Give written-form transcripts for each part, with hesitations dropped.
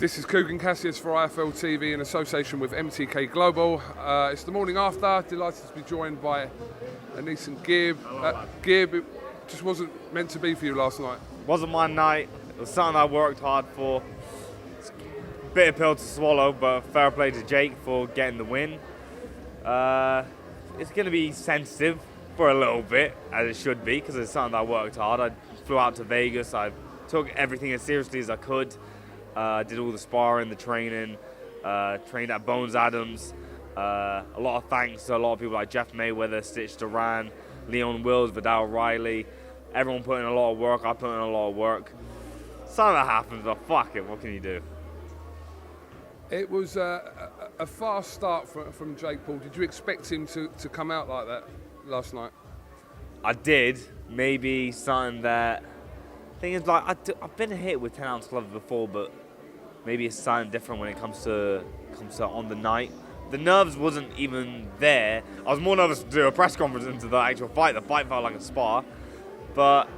This is KUGAN CASSIUS for IFL TV in association with MTK Global. It's the morning after. Delighted to be joined by AnEsonGib. Gib, it just wasn't meant to be for you last night. Wasn't my night. It was something I worked hard for. It's a bitter pill to swallow, but fair play to Jake for getting the win. It's going to be sensitive for a little bit, as it should be, because it's something I worked hard. I flew out to Vegas. I took everything as seriously as I could. Did all the sparring, the training, trained at Bones Adams. A lot of thanks to a lot of people like Jeff Mayweather, Stitch Duran, Leon Wills, Vidal Riley. Everyone put in a lot of work. I put in a lot of work. Something that happens, but fuck it, what can you do? It was a fast start from Jake Paul. Did you expect him to come out like that last night? I did. Maybe something that... Thing is, like, I've been hit with 10-ounce gloves before, but maybe it's something different when it comes to on the night. The nerves wasn't even there. I was more nervous to do a press conference into the actual fight. The fight felt like a spar. But,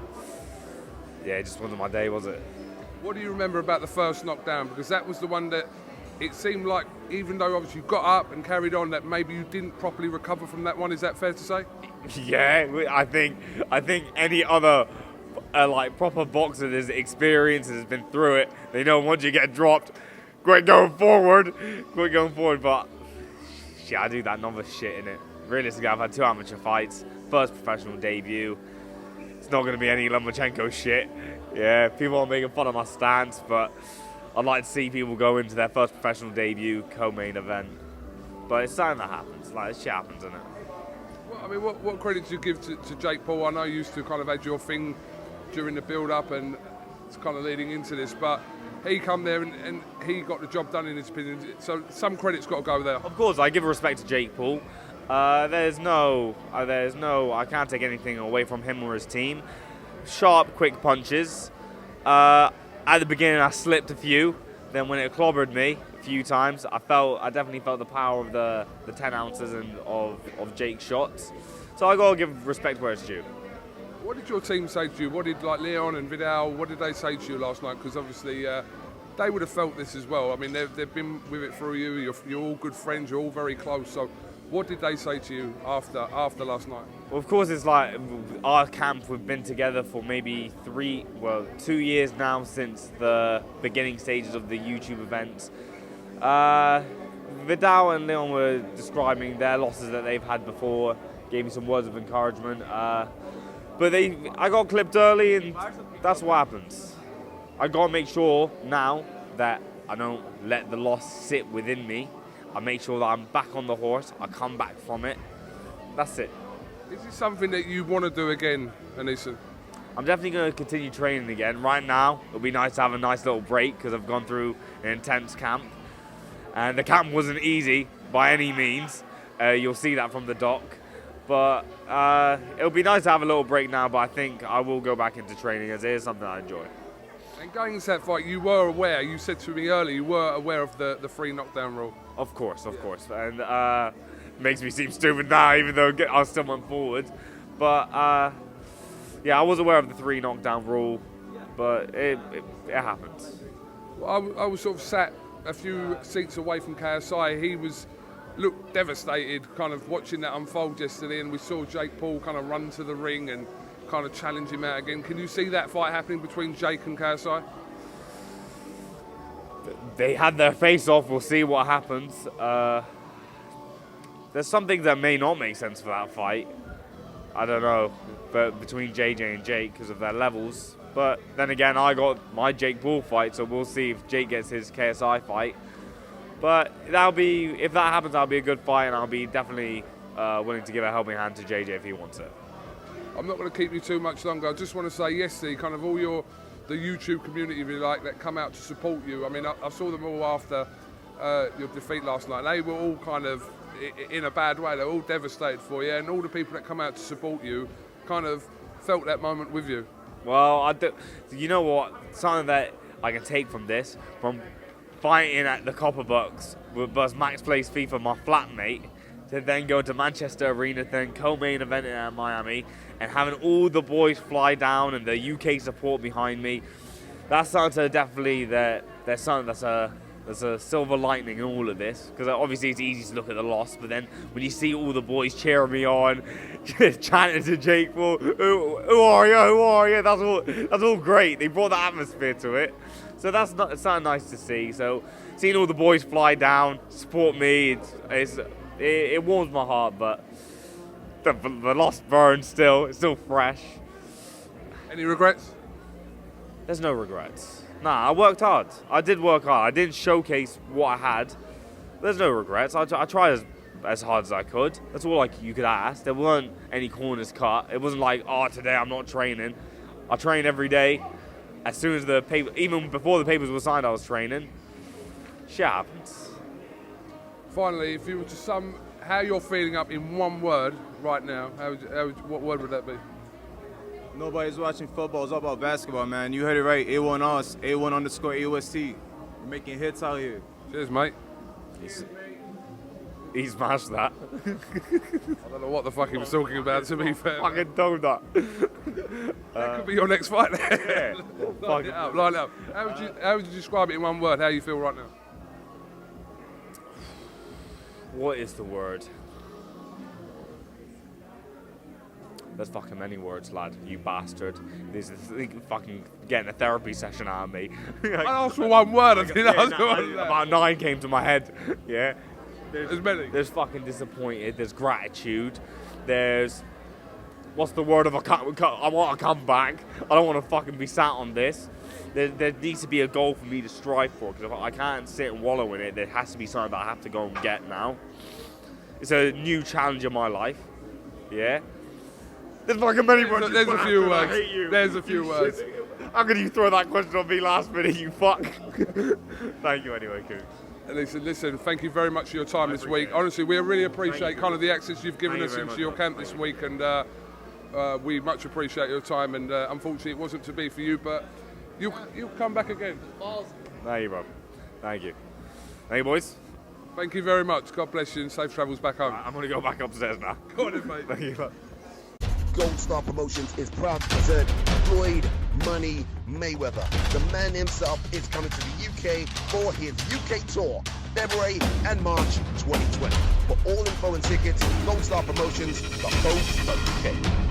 yeah, it just wasn't my day, was it? What do you remember about the first knockdown? Because that was the one that it seemed like, even though obviously you got up and carried on, that maybe you didn't properly recover from that one. Is that fair to say? Yeah, I think any other... like proper boxer that's experienced, has been through it, they know once you get dropped, quit going forward. But shit, I do that novice shit in it. Realistically, I've had 2 amateur fights, first professional debut. It's not going to be any Lomachenko shit. Yeah, people are making fun of my stance, but I'd like to see people go into their first professional debut, co-main event. But it's something that happens. Like, shit happens, isn't it? Well, I mean, what credit do you give to Jake Paul? I know you used to kind of had your thing during the build-up and it's kind of leading into this, but he come there and he got the job done in his opinion, so some credit's got to go there. Of course, I give respect to Jake Paul. There's no, I can't take anything away from him or his team. Sharp, quick punches. At the beginning, I slipped a few. Then when it clobbered me a few times, I definitely felt the power of the 10 ounces and of Jake's shots. So I got to give respect where it's due. What did your team say to you? What did like Leon and Vidal, what did they say to you last night? Because obviously they would have felt this as well. I mean, they've been with it through you. You're all good friends. You're all very close. So what did they say to you after last night? Well, of course, it's like our camp, we've been together for maybe 2 years now since the beginning stages of the YouTube events. Vidal and Leon were describing their losses that they've had before, gave me some words of encouragement. But I got clipped early, and that's what happens. I got to make sure now that I don't let the loss sit within me. I make sure that I'm back on the horse. I come back from it. That's it. Is this something that you want to do again, AnEson? I'm definitely going to continue training again. Right now, it'll be nice to have a nice little break because I've gone through an intense camp. And the camp wasn't easy by any means. You'll see that from the doc. But it'll be nice to have a little break now, but I think I will go back into training as it is something I enjoy. And going into that fight, you were aware, you said to me earlier, you were aware of the 3 knockdown rule. Of course. And it makes me seem stupid now, even though I still went forward. But yeah, I was aware of the 3 knockdown rule, but it happens. Well, I was sort of sat a few seats away from KSI. He looked devastated kind of watching that unfold yesterday, and we saw Jake Paul kind of run to the ring and kind of challenge him out again. Can you see that fight happening between Jake and KSI? They had their face off. We'll see what happens. There's some things that may not make sense for that fight. I don't know, but between JJ and Jake because of their levels. But then again, I got my Jake Paul fight, so we'll see if Jake gets his KSI fight. But if that happens, that'll be a good fight, and I'll be definitely willing to give a helping hand to JJ if he wants it. I'm not going to keep you too much longer. I just want to say yesterday, kind of all the YouTube community, if you like, that come out to support you. I mean, I saw them all after your defeat last night. They were all kind of in a bad way. They're all devastated for you, and all the people that come out to support you kind of felt that moment with you. Well, you know what? Something that I can take from this, from fighting at the Copper Bucks with Max Plays FIFA, my flatmate, to then go to Manchester Arena, then co-main event in Miami, and having all the boys fly down and the UK support behind me. that's something to definitely there's something there's a silver lining in all of this, because obviously it's easy to look at the loss, but then when you see all the boys cheering me on, just chanting to Jake Paul, who are you, who are you? That's all great. They brought the atmosphere to it, so it's something nice to see. So seeing all the boys fly down, support me, it warms my heart, but the loss burns still. It's still fresh. Any regrets? There's no regrets. Nah, I worked hard. I did work hard. I didn't showcase what I had. There's no regrets. I tried as hard as I could. That's all you could ask. There weren't any corners cut. It wasn't like, oh, today I'm not training. I train every day. As soon as the paper, even before the papers were signed, I was training. Shit happens. Finally, if you were to sum how you're feeling up in one word right now, what word would that be? Nobody's watching football. It's all about basketball, man. You heard it right. A1 us. A1_AOST. We're making hits out here. Cheers, mate. He smashed that. I don't know what the fuck he was talking about, to be fair. Fucking donut. That could be your next fight. Yeah. Line it up. How would you describe it in one word, how you feel right now? What is the word? There's fucking many words, lad. You bastard. This is fucking getting a therapy session out of me. I asked for one word. I didn't ask for one. About 9 came to my head. Yeah. There's many. There's fucking disappointed. There's gratitude. There's... What's the word of I want to come back. I don't want to fucking be sat on this. There needs to be a goal for me to strive for, because I can't sit and wallow in it. There has to be something that I have to go and get now. It's a new challenge in my life. Yeah. There's fucking many words. There's a few words. There's a few words. How could you throw that question on me last minute, you fuck? Thank you anyway, Coog. Listen, thank you very much for your time this week. Honestly, we really appreciate kind of the access you've given us into your camp this week, and we much appreciate your time, and unfortunately it wasn't to be for you, but you'll come back again. Thank you, bro. Thank you. Thank you, boys. Thank you very much. God bless you, and safe travels back home. I'm going to go back upstairs now. Go on then, mate. Thank you. Gold Star Promotions is proud to present Floyd Money Mayweather. The man himself is coming to the UK for his UK tour, February and March 2020. For all info and tickets, Gold Star Promotions.co.uk.